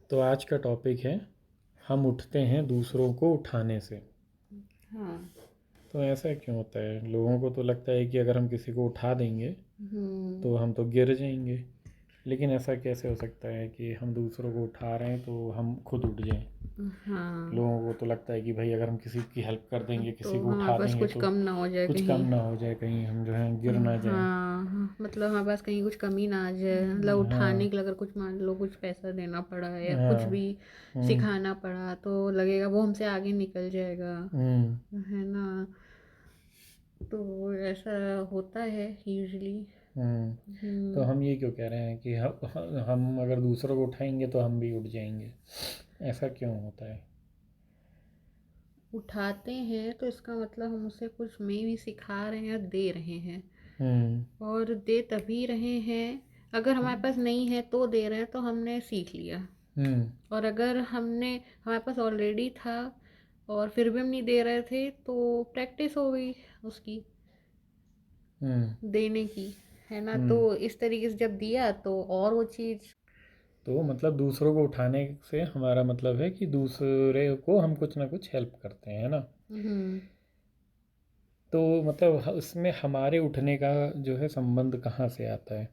तो आज का टॉपिक है, हम उठते हैं दूसरों को उठाने से। हाँ। तो ऐसा क्यों होता है? लोगों को तो लगता है कि अगर हम किसी को उठा देंगे हम्म। तो हम तो गिर जाएंगे। लेकिन ऐसा कैसे हो सकता है कि हम दूसरों को उठा रहे हैं तो हम खुद उठ जाएं? हाँ। लोगों को तो लगता है कि भाई अगर हम किसी की हेल्प कर देंगे, तो किसी को हमारे उठा पास देंगे कुछ तो कम ना हो जाए कुछ कम कहीं। ना हो जाए, कहीं हम जो है गिर ना जाएं। हाँ हाँ, मतलब हमारे पास कहीं कुछ कमी ना आ जाए, मतलब हाँ। उठाने के लिए अगर कुछ मान लो कुछ पैसा देना पड़ा या कुछ हाँ। भी हम्म। सिखाना पड़ा तो लगेगा वो हमसे आगे निकल जाएगा, हम्म। है ना। तो ऐसा होता है यूजुअली। तो हम्म। हम ये क्यों कह रहे हैं कि हम अगर दूसरों को उठाएंगे तो हम भी उठ जाएंगे? ऐसा क्यों होता है? उठाते हैं तो इसका मतलब हम उसे कुछ में भी सिखा रहे हैं या दे रहे हैं। हम्म। और दे तभी रहे हैं, अगर हमारे पास नहीं है तो दे रहे हैं तो हमने सीख लिया। हम्म। और अगर हमने हमारे पास ऑलरेडी था और फिर भी हम नहीं दे रहे थे तो प्रैक्टिस हो गई उसकी, हम्म। देने की, है ना। तो हम्म। इस तरीके से जब दिया तो और वो चीज़। तो मतलब दूसरों को उठाने से हमारा मतलब है कि दूसरे को हम कुछ ना कुछ हेल्प करते हैं, है ना। हम्म। तो मतलब उसमें हमारे उठने का जो है संबंध कहाँ से आता है?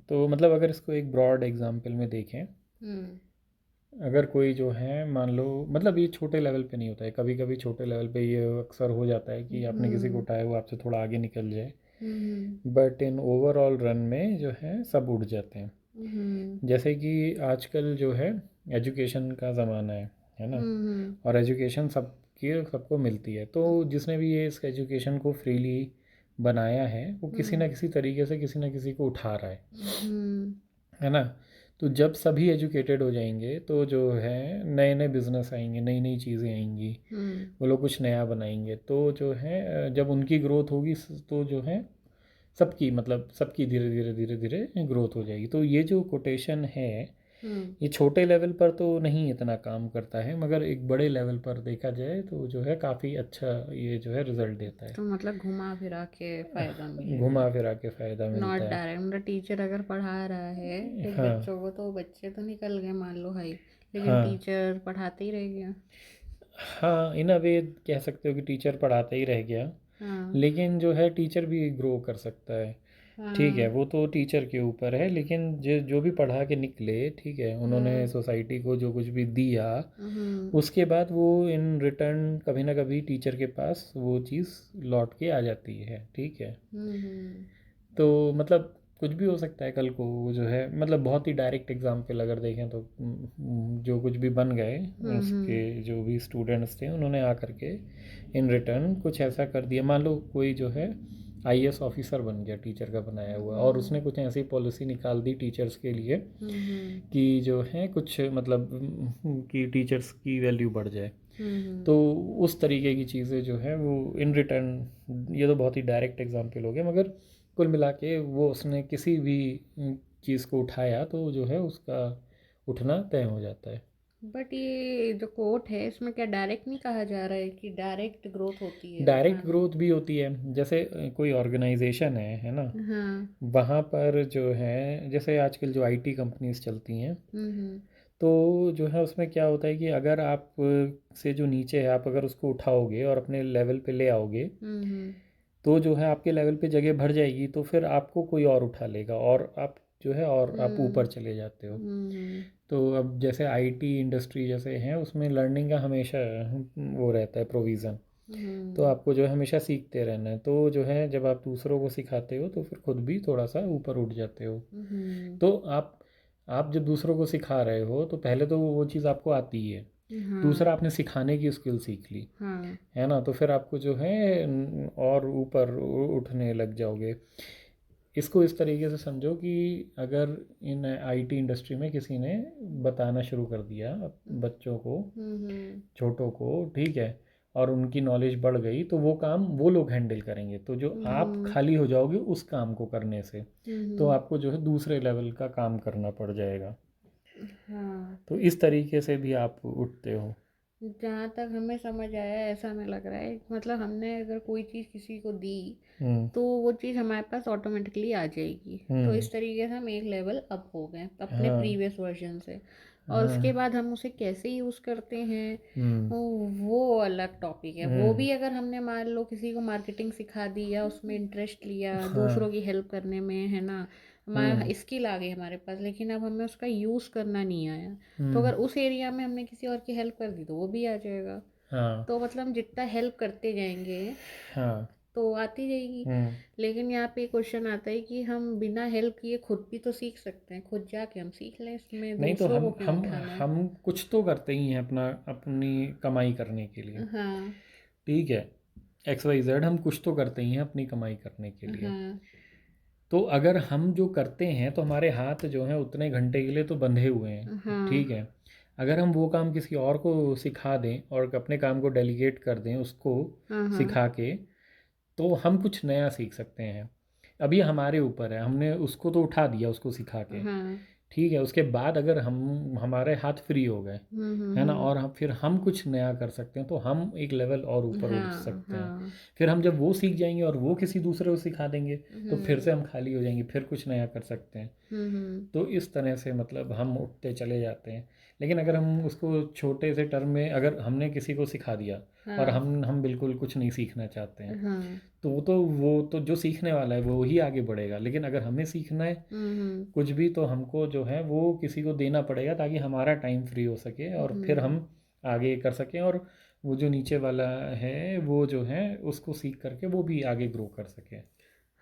तो मतलब अगर इसको एक ब्रॉड एग्जांपल में देखें, हम्म। अगर कोई जो है मान लो, मतलब ये छोटे लेवल पे नहीं होता है, कभी कभी छोटे लेवल पे ये अक्सर हो जाता है कि आपने किसी को हम्म। उठाया वो आपसे थोड़ा आगे निकल जाए। हम्म। बट इन ओवरऑल रन में जो है सब उठ जाते हैं। हम्म। जैसे कि आजकल जो है एजुकेशन का ज़माना है ना। हम्म। और एजुकेशन सबको मिलती है, तो जिसने भी ये इस एजुकेशन को फ्रीली बनाया है वो किसी हम्म। ना किसी तरीके से किसी ना किसी को उठा रहा हम्म। है ना। तो जब सभी एजुकेटेड हो जाएंगे तो जो है नए नए बिजनेस आएंगे, नई नई चीज़ें आएंगी, हम्म। वो लोग कुछ नया बनाएंगे, तो जो है जब उनकी ग्रोथ होगी तो जो है सबकी, मतलब सबकी धीरे धीरे धीरे धीरे ग्रोथ हो जाएगी। तो ये जो कोटेशन है, हम्म। ये छोटे लेवल पर तो नहीं इतना काम करता है, मगर एक बड़े लेवल पर देखा जाए तो जो है काफ़ी अच्छा ये जो है रिजल्ट देता है। तो मतलब घुमा फिरा के फायदा मिलेगा, घुमा फिरा के फ़ायदा नॉट मिलता है। डायरेक्ट। मतलब टीचर अगर पढ़ा रहा है एक हाँ। बच्चों को तो बच्चे तो निकल गए मान लो हाई, लेकिन हाँ। टीचर पढ़ाते ही रह गया। हाँ, इन अ वे कह सकते हो कि टीचर पढ़ाता ही रह गया। हाँ। लेकिन जो है टीचर भी ग्रो कर सकता है। ठीक है, हाँ। वो तो टीचर के ऊपर है, लेकिन जो जो भी पढ़ा के निकले, ठीक है, उन्होंने हाँ। सोसाइटी को जो कुछ भी दिया, हम्म। उसके बाद वो इन रिटर्न कभी ना कभी टीचर के पास वो चीज़ लौट के आ जाती है। ठीक है। हम्म। तो मतलब कुछ भी हो सकता है कल को, वो जो है मतलब बहुत ही डायरेक्ट एग्जांपल अगर देखें तो जो कुछ भी बन गए, उसके हम्म। जो भी स्टूडेंट्स थे उन्होंने आ करके इन रिटर्न कुछ ऐसा कर दिया। मान लो कोई जो है आईएएस ऑफिसर बन गया टीचर का बनाया हुआ, और उसने कुछ ऐसी पॉलिसी निकाल दी टीचर्स के लिए हम्म। कि जो है कुछ मतलब कि टीचर्स की वैल्यू बढ़ जाए। हम्म। तो उस तरीके की चीज़ें जो है वो इन रिटर्न, ये तो बहुत ही डायरेक्ट एग्जांपल हो गया, मगर कुल मिला के वो उसने किसी भी चीज़ को उठाया तो जो है उसका उठना तय हो जाता है। बट ये जो कोट है इसमें क्या डायरेक्ट नहीं कहा जा रहा है कि डायरेक्ट ग्रोथ होती है डायरेक्ट उठाने। ग्रोथ भी होती है, जैसे कोई ऑर्गेनाइजेशन है ना। हाँ। वहाँ पर जो है जैसे आजकल जो आईटी कंपनीज चलती हैं, हम्म। तो जो है उसमें क्या होता है कि अगर आप से जो नीचे है, आप अगर उसको उठाओगे और अपने लेवल पे ले आओगे, हम्म। तो जो है आपके लेवल पे जगह भर जाएगी, तो फिर आपको कोई और उठा लेगा और आप जो है और आप ऊपर हम्म। चले जाते हो। हम्म। तो अब जैसे आईटी इंडस्ट्री जैसे हैं, उसमें लर्निंग का हमेशा वो रहता है प्रोविज़न। तो हम्म। आपको जो है हमेशा सीखते रहना है, तो जो है जब आप दूसरों को सिखाते हो तो फिर खुद भी थोड़ा सा ऊपर उठ जाते हो। हम्म। तो आप जब दूसरों को सिखा रहे हो तो पहले तो वो चीज़ आपको आती ही है। हाँ। दूसरा, आपने सिखाने की स्किल सीख ली, हाँ। है ना, तो फिर आपको जो है और ऊपर उठने लग जाओगे। इसको इस तरीके से समझो कि अगर इन आईटी इंडस्ट्री में किसी ने बताना शुरू कर दिया बच्चों को, हम्म। छोटों को, ठीक है, और उनकी नॉलेज बढ़ गई, तो वो काम वो लोग हैंडल करेंगे, तो जो आप हम्म। खाली हो जाओगे उस काम को करने से, तो हम्म। आपको जो है दूसरे लेवल का काम करना पड़ जाएगा। हाँ। तो इस तरीके से भी आप उठते हो। जहाँ तक हमें समझ आया ऐसा हमें लग रहा है, मतलब हमने अगर कोई चीज़ किसी को दी हम्म। तो वो चीज़ हमारे पास ऑटोमेटिकली आ जाएगी। तो इस तरीके से हम एक लेवल अप हो गए अपने हाँ प्रीवियस वर्जन से। और उसके हाँ। बाद हम उसे कैसे यूज़ करते हैं हम्म वो अलग टॉपिक है। वो हम्म। भी अगर हमने मान लो किसी को मार्केटिंग सिखा दी या उसमें इंटरेस्ट लिया, दूसरों हाँ। की हेल्प करने में, है ना, हमारा हम्म स्किल आ गई हमारे पास, लेकिन अब हमें उसका यूज़ करना नहीं आया, तो हम्म। अगर उस एरिया में हमने किसी और की हेल्प कर दी तो वो भी आ जाएगा। हाँ तो मतलब हम जितना हेल्प करते जाएंगे हाँ। तो आती जाएगी। हम्म। लेकिन यहाँ पे क्वेश्चन आता है कि हम बिना हेल्प किए खुद भी तो सीख सकते हैं, खुद जाके हम सीख लें, इसमें नहीं तो दूसरों को क्यों हम उठाना है। हम कुछ तो करते ही हैं अपना, अपनी कमाई करने के लिए। हाँ ठीक है, एक्स वाई जेड हम कुछ तो करते ही हैं अपनी कमाई करने के लिए। हाँ तो अगर हम जो करते हैं तो हमारे हाथ जो हैं उतने घंटे के लिए तो बंधे हुए हैं, हाँ ठीक है। अगर हम वो काम किसी और को सिखा दें और अपने काम को डेलीगेट कर दें उसको हाँ हाँ सिखा के, तो हम कुछ नया सीख सकते हैं। अभी हमारे ऊपर है, हमने उसको तो उठा दिया उसको सिखा के, हाँ। ठीक है। उसके बाद अगर हम हमारे हाथ फ्री हो गए, है ना, और फिर हम कुछ नया कर सकते हैं तो हम एक लेवल और ऊपर उठ हाँ सकते हैं। हाँ। फिर हम जब वो सीख जाएंगे और वो किसी दूसरे को सिखा देंगे तो फिर हम्म से हम खाली हो जाएंगे, फिर कुछ नया कर सकते हैं। हम्म। तो इस तरह से मतलब हम उठते चले जाते हैं। लेकिन अगर हम उसको छोटे से टर्म में, अगर हमने किसी को सिखा दिया और हाँ हम बिल्कुल कुछ नहीं सीखना चाहते हैं, हाँ। तो वो तो जो सीखने वाला है वो ही आगे बढ़ेगा। लेकिन अगर हमें सीखना है हम्म कुछ भी तो हमको जो है वो किसी को देना पड़ेगा ताकि हमारा टाइम फ्री हो सके और फिर हम्म। हम आगे कर सकें, और वो जो नीचे वाला है वो जो है उसको सीख करके वो भी आगे ग्रो कर सके।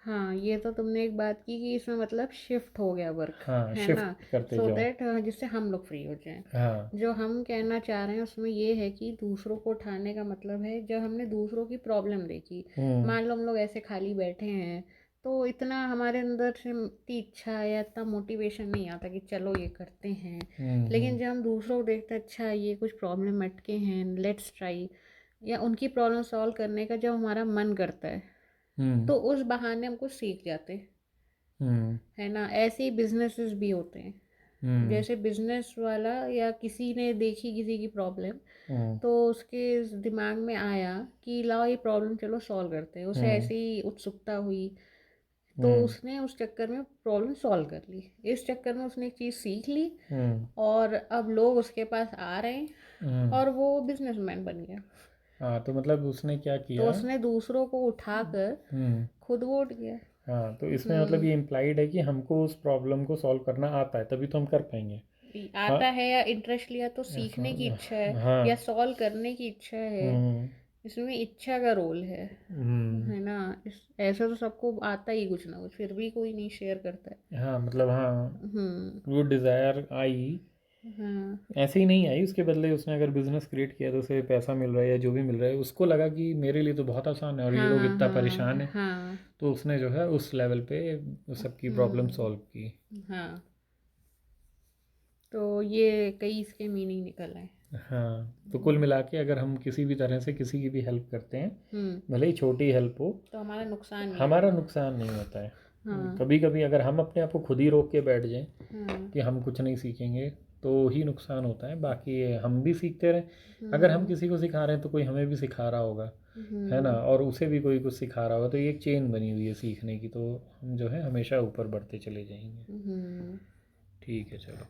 हाँ, ये तो तुमने एक बात की कि इसमें मतलब शिफ्ट हो गया वर्क, हाँ, है ना, शिफ्ट करते सो जाओ। दैट जिससे हम लोग फ्री हो जाएं। हाँ। जो हम कहना चाह रहे हैं उसमें ये है कि दूसरों को उठाने का मतलब है, जब हमने दूसरों की प्रॉब्लम देखी, हम्म मान लो हम लोग ऐसे खाली बैठे हैं, तो इतना हमारे अंदर से इतनी इच्छा या इतना मोटिवेशन नहीं आता कि चलो ये करते हैं। लेकिन हम्म। जब हम दूसरों को देखते हैं, अच्छा ये कुछ प्रॉब्लम अटके हैं, लेट्स ट्राई, या उनकी प्रॉब्लम सॉल्व करने का जब हमारा मन करता है, हम्म तो उस बहाने हम कुछ सीख जाते हैं, हम्म है ना। ऐसे ही बिजनेसेस भी होते हैं। हम्म जैसे बिजनेस वाला या किसी ने देखी किसी की प्रॉब्लम, हम्म तो उसके दिमाग में आया कि लाओ ये प्रॉब्लम चलो सॉल्व करते हैं, उसे हम्म ऐसी ही उत्सुकता हुई, तो हम्म उसने उस चक्कर में प्रॉब्लम सॉल्व कर ली, इस चक्कर में उसने एक चीज़ सीख ली, हम्म और अब लोग उसके पास आ रहे हैं हम्म। और वो बिजनेसमैन बन गया। हाँ, तो मतलब उसने क्या तो किया। उसने दूसरों को उठाकर हम्म। खुद वो उठ गया। हाँ, तो इसमें मतलब हम्म। ये इम्प्लाइड है कि हमको उस प्रॉब्लम को सॉल्व करना आता है तभी तो हम कर पाएंगे। हाँ। आता है या इंटरेस्ट लिया तो सीखने की हाँ इच्छा है या हाँ। सॉल्व करने की इच्छा है, हम्म इसमें इच्छा का रोल हम्म। है ना। ऐसा तो सबको आता ही कुछ ना कुछ, फिर भी कोई नहीं शेयर करता है। हाँ मतलब हाँ, हम्म। वो डिज़ायर आई, हाँ ऐसे ही नहीं आई। उसके बदले उसने अगर बिजनेस क्रिएट किया तो उसे पैसा मिल रहा है या जो भी मिल रहा है, उसको लगा कि मेरे लिए तो बहुत आसान है और ये हाँ लोग हाँ इतना परेशान हाँ है, हाँ। तो उसने जो है उस लेवल पे उस सबकी प्रॉब्लम हम्म। सॉल्व की। हाँ, तो ये कई इसके मीनिंग निकल आए। हाँ, तो कुल मिला के अगर हम किसी भी तरह से किसी की भी हेल्प करते हैं, हम्म। भले ही छोटी हेल्प हो, तो हमारा नुकसान नहीं हमारा होगा। नुकसान नहीं होता है। हाँ कभी कभी अगर हम अपने आप को खुद ही रोक के बैठ जाएं हाँ। कि हम कुछ नहीं सीखेंगे तो ही नुकसान होता है, बाकी हम भी सीखते रहें। अगर हम हम्म किसी को सिखा रहे हैं तो कोई हमें भी सिखा रहा होगा, है ना, हम्म और उसे भी कोई कुछ सिखा रहा होगा, तो ये एक चेन बनी हुई है सीखने की, तो हम जो है हमेशा ऊपर बढ़ते चले जाएंगे। हम्म। ठीक है, चलो।